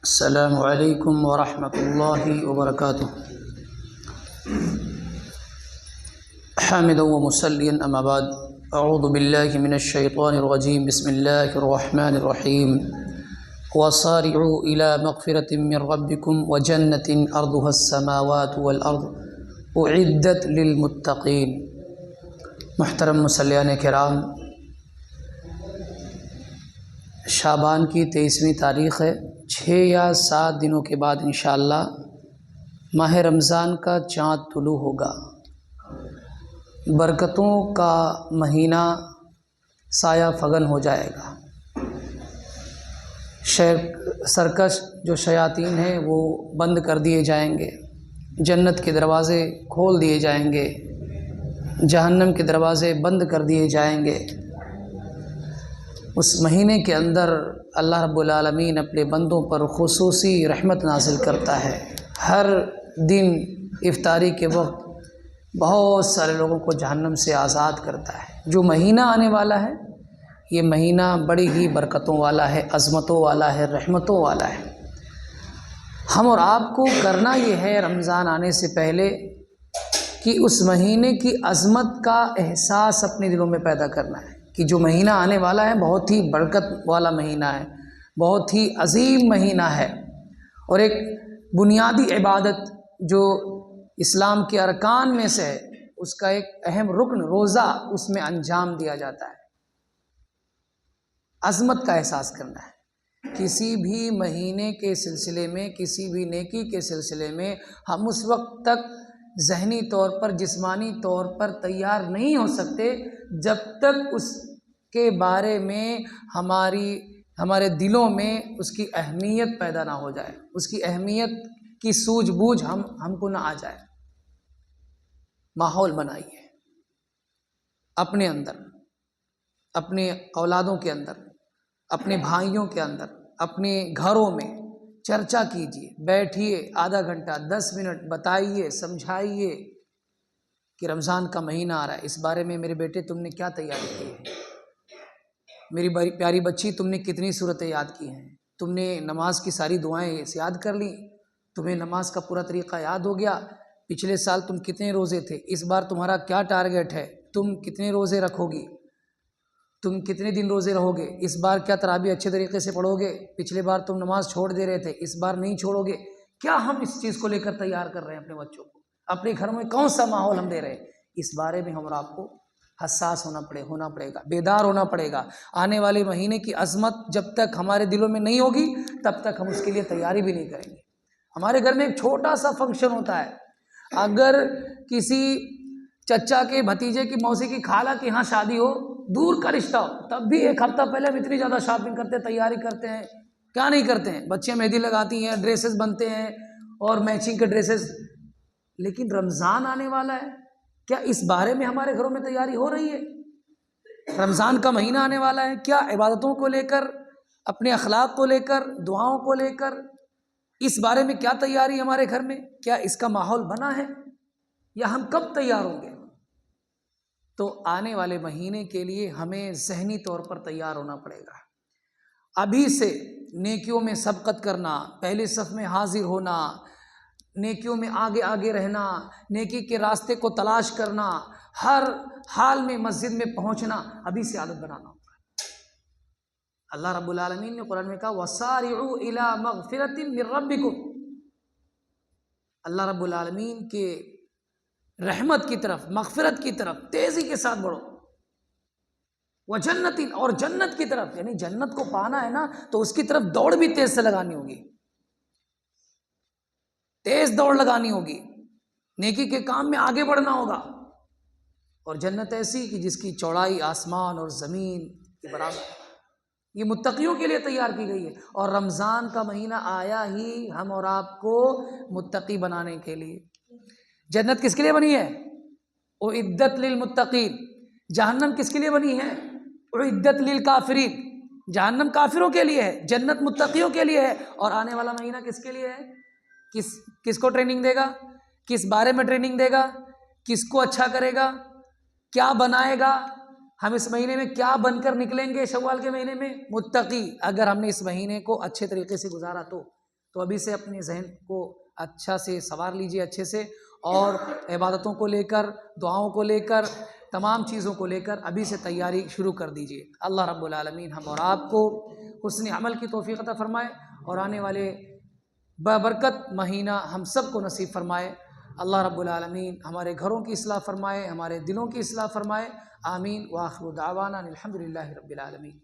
السلام علیکم ورحمۃ اللہ وبرکاتہ۔ حامدا ومصلیا اما بعد، اعوذ باللہ من الشیطان الرجیم، بسم اللہ الرحمن الرحیم۔ وصارعوا الى مغفرۃ من ربکم وجنۃ ارضها السماوات والارض اعدت للمتقین۔ محترم مصلیان کرام، شعبان کی 23ویں تاریخ ہے۔ 6 یا 7 دنوں کے بعد انشاءاللہ ماہ رمضان کا چاند طلوع ہوگا۔ برکتوں کا مہینہ سایہ فگن ہو جائے گا۔ سرکش جو شیاطین ہیں وہ بند کر دیے جائیں گے، جنت کے دروازے کھول دیے جائیں گے، جہنم کے دروازے بند کر دیے جائیں گے۔ اس مہینے کے اندر اللہ رب العالمین اپنے بندوں پر خصوصی رحمت نازل کرتا ہے۔ ہر دن افطاری کے وقت بہت سارے لوگوں کو جہنم سے آزاد کرتا ہے۔ جو مہینہ آنے والا ہے یہ مہینہ بڑی ہی برکتوں والا ہے، عظمتوں والا ہے، رحمتوں والا ہے۔ ہم اور آپ کو کرنا یہ ہے رمضان آنے سے پہلے کہ اس مہینے کی عظمت کا احساس اپنے دلوں میں پیدا کرنا ہے کہ جو مہینہ آنے والا ہے بہت ہی برکت والا مہینہ ہے، بہت ہی عظیم مہینہ ہے، اور ایک بنیادی عبادت جو اسلام کے ارکان میں سے ہے اس کا ایک اہم رکن روزہ اس میں انجام دیا جاتا ہے۔ عظمت کا احساس کرنا ہے۔ کسی بھی مہینے کے سلسلے میں، کسی بھی نیکی کے سلسلے میں ہم اس وقت تک ذہنی طور پر، جسمانی طور پر تیار نہیں ہو سکتے جب تک اس کے بارے میں ہمارے دلوں میں اس کی اہمیت پیدا نہ ہو جائے، اس کی اہمیت کی سوجھ بوجھ ہم کو نہ آ جائے۔ ماحول بنائیے اپنے اندر، اپنے اولادوں کے اندر، اپنے بھائیوں کے اندر، اپنے گھروں میں چرچا کیجیے، بیٹھیے آدھا گھنٹہ 10 منٹ بتائیے، سمجھائیے کہ رمضان کا مہینہ آ رہا ہے، اس بارے میں میرے بیٹے تم نے کیا تیاری کی ہے، میری پیاری بچی تم نے کتنی صورتیں یاد کی ہیں، تم نے نماز کی ساری دعائیں یاد کر لیں، تمہیں نماز کا پورا طریقہ یاد ہو گیا، پچھلے سال تم کتنے روزے تھے، اس بار تمہارا کیا ٹارگیٹ ہے، تم کتنے روزے رکھو گی، تم کتنے دن روزے رہو گے، اس بار کیا تراویح اچھے طریقے سے پڑھو گے، پچھلے بار تم نماز چھوڑ دے رہے تھے، اس بار نہیں چھوڑو گے۔ کیا ہم اس چیز کو لے کر تیار کر رہے ہیں اپنے بچوں کو، اپنے گھر میں کون سا ماحول ہم دے رہے ہیں، اس بارے میں ہم اور آپ کو حساس ہونا پڑے گا، بیدار ہونا پڑے گا۔ آنے والے مہینے کی عظمت جب تک ہمارے دلوں میں نہیں ہوگی تب تک ہم اس کے لیے تیاری بھی نہیں کریں گے۔ ہمارے گھر میں ایک چھوٹا سا فنکشن ہوتا ہے، اگر کسی چچا کے بھتیجے کی، موسی کی، خالہ کے یہاں شادی ہو، دور کا رشتہ ہو، تب بھی 1 ہفتہ پہلے ہم اتنی زیادہ شاپنگ کرتے ہیں، تیاری کرتے ہیں، کیا نہیں کرتے ہیں، بچے مہندی لگاتی ہیں، ڈریسز بنتے ہیں اور میچنگ کے ڈریسز۔ لیکن رمضان آنے والا ہے، کیا اس بارے میں ہمارے گھروں میں تیاری ہو رہی ہے؟ رمضان کا مہینہ آنے والا ہے، کیا عبادتوں کو لے کر، اپنے اخلاق کو لے کر، دعاؤں کو لے کر، اس بارے میں کیا تیاری ہمارے گھر میں، کیا اس کا ماحول بنا ہے، یا ہم کب تیار ہوں گے؟ تو آنے والے مہینے کے لیے ہمیں ذہنی طور پر تیار ہونا پڑے گا۔ ابھی سے نیکیوں میں سبقت کرنا، پہلے صف میں حاضر ہونا، نیکیوں میں آگے آگے رہنا، نیکی کے راستے کو تلاش کرنا، ہر حال میں مسجد میں پہنچنا، ابھی سے عادت بنانا ہوگا۔ اللہ رب العالمین نے قرآن میں کہا وَسَارِعُوا إِلَىٰ مَغْفِرَةٍ مِّن رَبِّكُمْ۔ اللہ رب العالمین کے رحمت کی طرف، مغفرت کی طرف تیزی کے ساتھ بڑھو، وَجَنَّةٍ، اور جنت کی طرف، یعنی جنت کو پانا ہے نا تو اس کی طرف دوڑ بھی تیز سے لگانی ہوگی، تیز دوڑ لگانی ہوگی، نیکی کے کام میں آگے بڑھنا ہوگا۔ اور جنت ایسی کہ جس کی چوڑائی آسمان اور زمین کے برابر ہے، یہ متقیوں کے لیے تیار کی گئی ہے۔ اور رمضان کا مہینہ آیا ہی ہم اور آپ کو متقی بنانے کے لیے۔ جنت کس کے لیے بنی ہے؟ اعدت للمتقین۔ جہنم کس کے لیے بنی ہے؟ اعدت للکافرین۔ جہنم کافروں کے لیے ہے، جنت متقیوں کے لیے ہے۔ اور آنے والا مہینہ کس کے لیے ہے؟ کس کو ٹریننگ دے گا؟ کس بارے میں ٹریننگ دے گا؟ کس کو اچھا کرے گا؟ کیا بنائے گا؟ ہم اس مہینے میں کیا بن کر نکلیں گے شوال کے مہینے میں؟ متقی۔ اگر ہم نے اس مہینے کو اچھے طریقے سے گزارا تو تو ابھی سے اپنے ذہن کو اچھا سے سنوار لیجئے اچھے سے، اور عبادتوں کو لے کر، دعاؤں کو لے کر، تمام چیزوں کو لے کر ابھی سے تیاری شروع کر دیجئے۔ اللہ رب العالمین ہم اور آپ کو حسن عمل کی توفیق عطا فرمائے، اور آنے والے بابرکت مہینہ ہم سب کو نصیب فرمائے۔ اللہ رب العالمین ہمارے گھروں کی اصلاح فرمائے، ہمارے دلوں کی اصلاح فرمائے، آمین۔ وآخر دعوانا الحمدللہ رب العالمین۔